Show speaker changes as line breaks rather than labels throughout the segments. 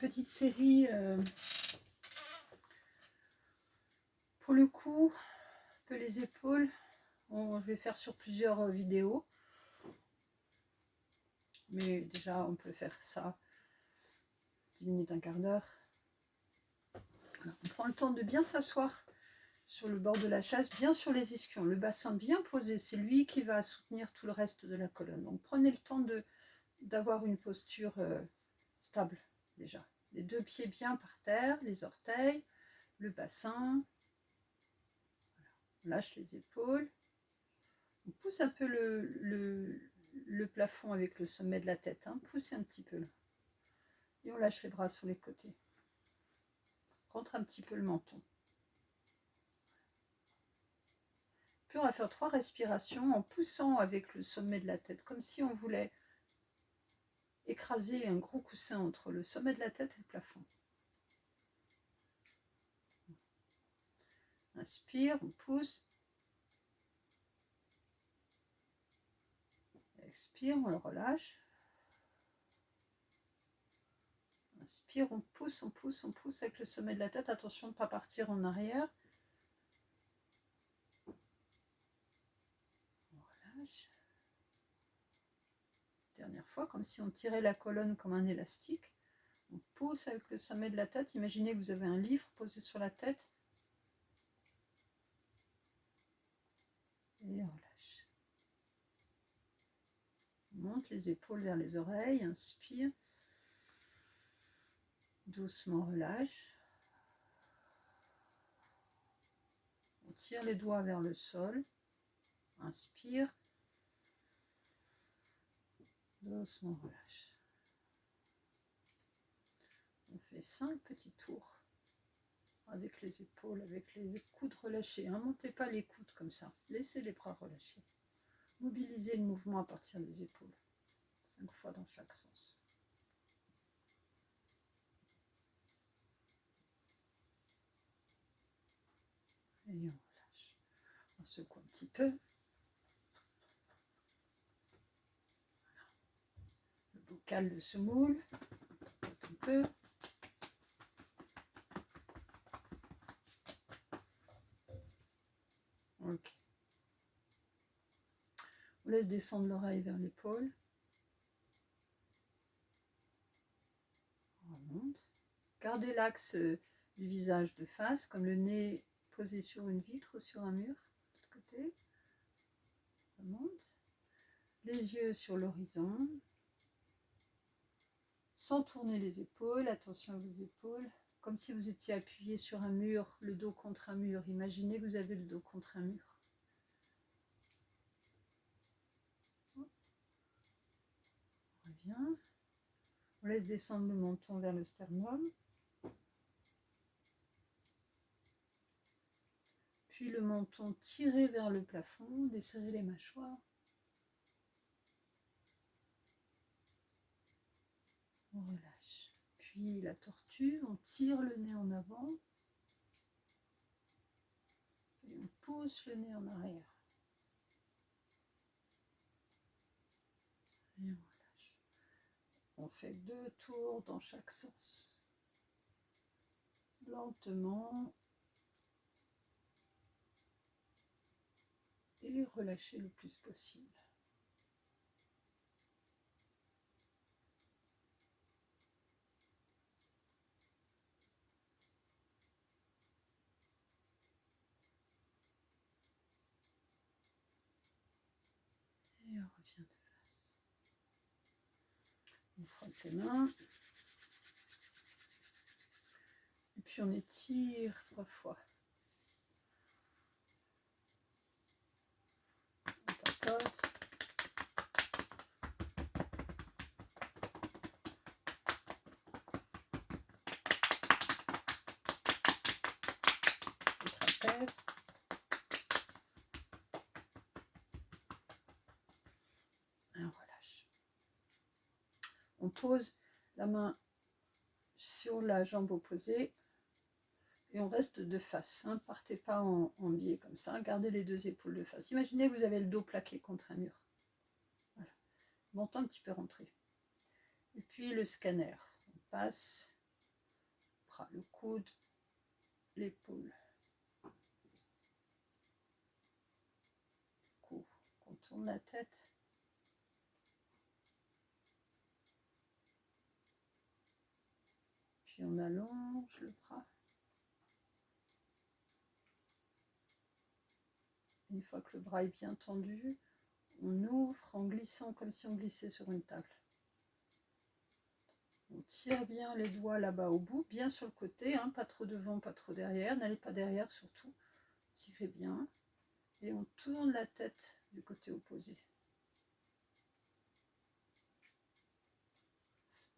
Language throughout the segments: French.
petite série pour le cou, un peu les épaules. Je vais faire sur plusieurs vidéos. Mais déjà, on peut faire ça 10 minutes, un quart d'heure. On prend le temps de bien s'asseoir sur le bord de la chaise, bien sur les ischions, le bassin bien posé. C'est lui qui va soutenir tout le reste de la colonne. Donc prenez le temps d'avoir une posture stable déjà. Les deux pieds bien par terre, les orteils, le bassin. Voilà. On lâche les épaules. On pousse un peu le plafond avec le sommet de la tête. Poussez un petit peu là. Et on lâche les bras sur les côtés. Rentre un petit peu le menton. Puis on va faire 3 respirations en poussant avec le sommet de la tête, comme si on voulait écraser un gros coussin entre le sommet de la tête et le plafond. Inspire, on pousse. Expire, on le relâche. Inspire, on pousse, on pousse, on pousse avec le sommet de la tête. Attention de ne pas partir en arrière. On relâche. Dernière fois, comme si on tirait la colonne comme un élastique. On pousse avec le sommet de la tête. Imaginez que vous avez un livre posé sur la tête. Et on relâche. On monte les épaules vers les oreilles. Inspire. Doucement relâche. On tire les doigts vers le sol. Inspire. Doucement relâche. On fait 5 petits tours avec les épaules, avec les coudes relâchés. Ne montez pas les coudes comme ça. Laissez les bras relâchés. Mobilisez le mouvement à partir des épaules. 5 fois dans chaque sens. Et on relâche. On secoue un petit peu. Voilà. Le bocal de semoule. Un peu. Ok. On laisse descendre l'oreille vers l'épaule. On remonte. Gardez l'axe du visage de face, comme le nez posé sur une vitre ou sur un mur. De l'autre côté. On remonte. Les yeux sur l'horizon. Sans tourner les épaules. Attention à vos épaules. Comme si vous étiez appuyé sur un mur, le dos contre un mur. Imaginez que vous avez le dos contre un mur. On revient. On laisse descendre le menton vers le sternum. Puis le menton tiré vers le plafond, desserrez les mâchoires. On relâche. Puis la tortue, on tire le nez en avant. Et on pousse le nez en arrière. Et on relâche. On fait 2 tours dans chaque sens. Lentement. Et relâchez le plus possible. Et on revient de face. On frotte les mains. Et puis on étire 3 fois. On tapote. Le trapèze. Et on relâche. On pose la main sur la jambe opposée et on reste de face. Partez pas en biais comme ça. Gardez les 2 épaules de face. Imaginez que vous avez le dos plaqué contre un mur. Voilà. Menton un petit peu rentré. Et puis le scanner. On passe bras, le coude, l'épaule. On tourne la tête. Puis on allonge le bras. Une fois que le bras est bien tendu, on ouvre en glissant comme si on glissait sur une table. On tire bien les doigts là-bas au bout, bien sur le côté, hein, pas trop devant, pas trop derrière. N'allez pas derrière surtout. Tirez bien. Et on tourne la tête du côté opposé.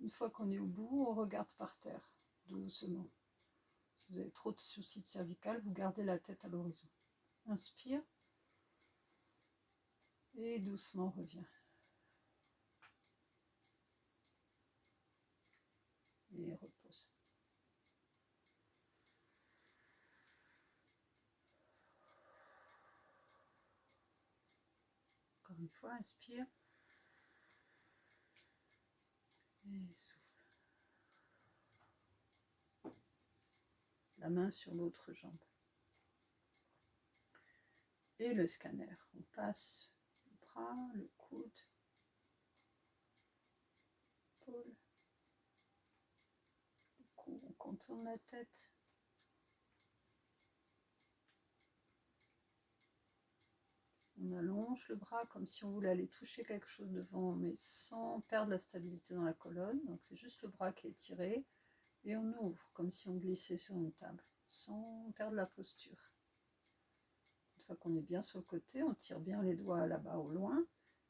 Une fois qu'on est au bout, on regarde par terre, doucement. Si vous avez trop de soucis de cervical, vous gardez la tête à l'horizon. Inspire. Et doucement revient. Et repose. Encore une fois, inspire. Et souffle. La main sur l'autre jambe. Et le scanner. On passe le bras, le coude, l'épaule, le cou. On contourne la tête. On allonge le bras comme si on voulait aller toucher quelque chose devant, mais sans perdre la stabilité dans la colonne. Donc c'est juste le bras qui est tiré. Et on ouvre comme si on glissait sur une table, sans perdre la posture. Une fois qu'on est bien sur le côté, on tire bien les doigts là-bas au loin.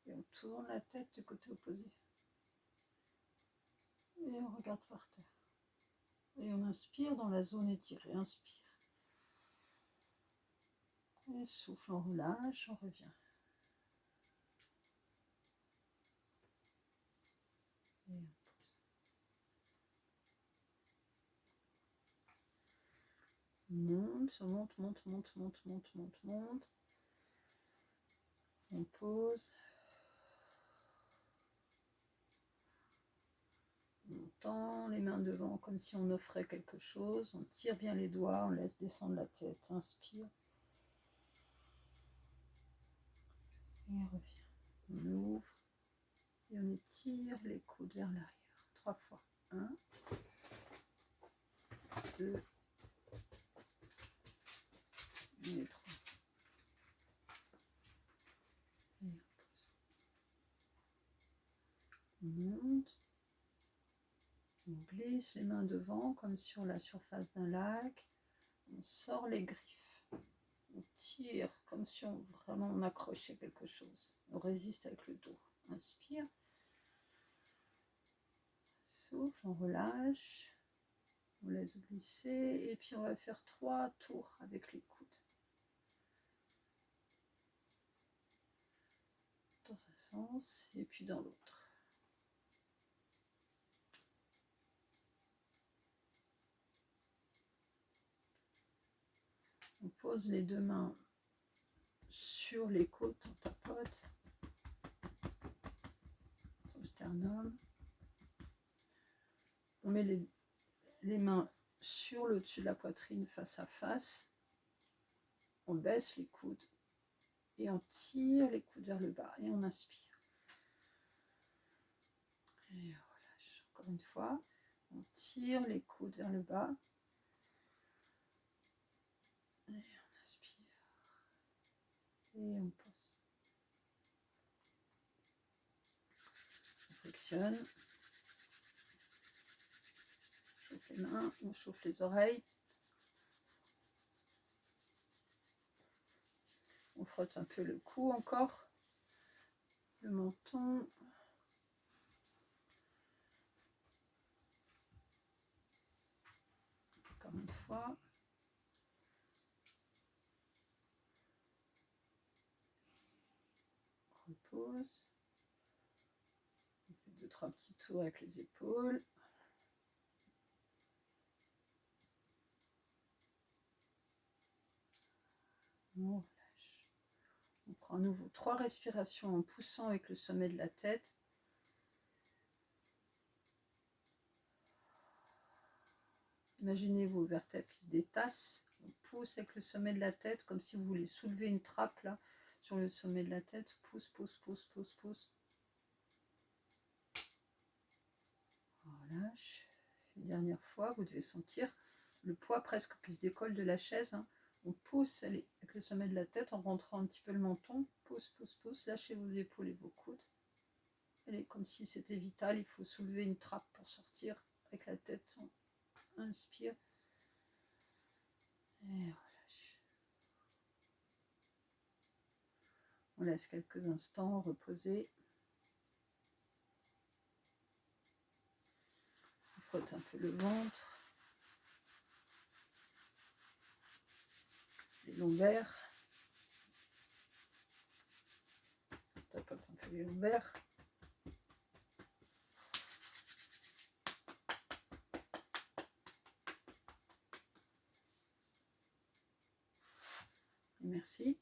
Et on tourne la tête du côté opposé. Et on regarde par terre. Et on inspire dans la zone étirée. Inspire. Et souffle, on relâche, on revient. Et on pose. On monte, monte. On pose. On tend les mains devant comme si on offrait quelque chose. On tire bien les doigts, on laisse descendre la tête. Inspire. Et on revient. On ouvre. Et on étire les coudes vers l'arrière. 3 fois. 1, 2, et 3. Et on pose. On monte. On glisse les mains devant comme sur la surface d'un lac. On sort les griffes. On tire comme si on accrochait quelque chose. On résiste avec le dos. Inspire. Souffle, on relâche. On laisse glisser. Et puis on va faire 3 tours avec les coudes. Dans un sens et puis dans l'autre. On pose les 2 mains sur les côtes, on tapote, sur le sternum. On met les mains sur le dessus de la poitrine face à face. On baisse les coudes et on tire les coudes vers le bas et on inspire. Et on relâche. Encore une fois, on tire les coudes vers le bas. Et on inspire. Et on pose. On flexione. On chauffe les mains, on chauffe les oreilles. On frotte un peu le cou encore. Le menton. Encore une fois. On repose. On fait 2-3 petits tours avec les épaules. On relâche. On prend à nouveau 3 respirations en poussant avec le sommet de la tête. Imaginez vos vertèbres qui se détassent. On pousse avec le sommet de la tête, comme si vous voulez soulever une trappe là, sur le sommet de la tête. Pousse, pousse, pousse, pousse, pousse. On relâche. Une dernière fois, vous devez sentir le poids presque qui se décolle de la chaise. Hein. On pousse allez, avec le sommet de la tête en rentrant un petit peu le menton. Pousse, pousse, pousse. Lâchez vos épaules et vos coudes. Allez, comme si c'était vital, il faut soulever une trappe pour sortir avec la tête. On inspire. Et on relâche. On laisse quelques instants reposer. On frotte un peu le ventre. Les lombaires. On tapote un peu les lombaires. Et merci.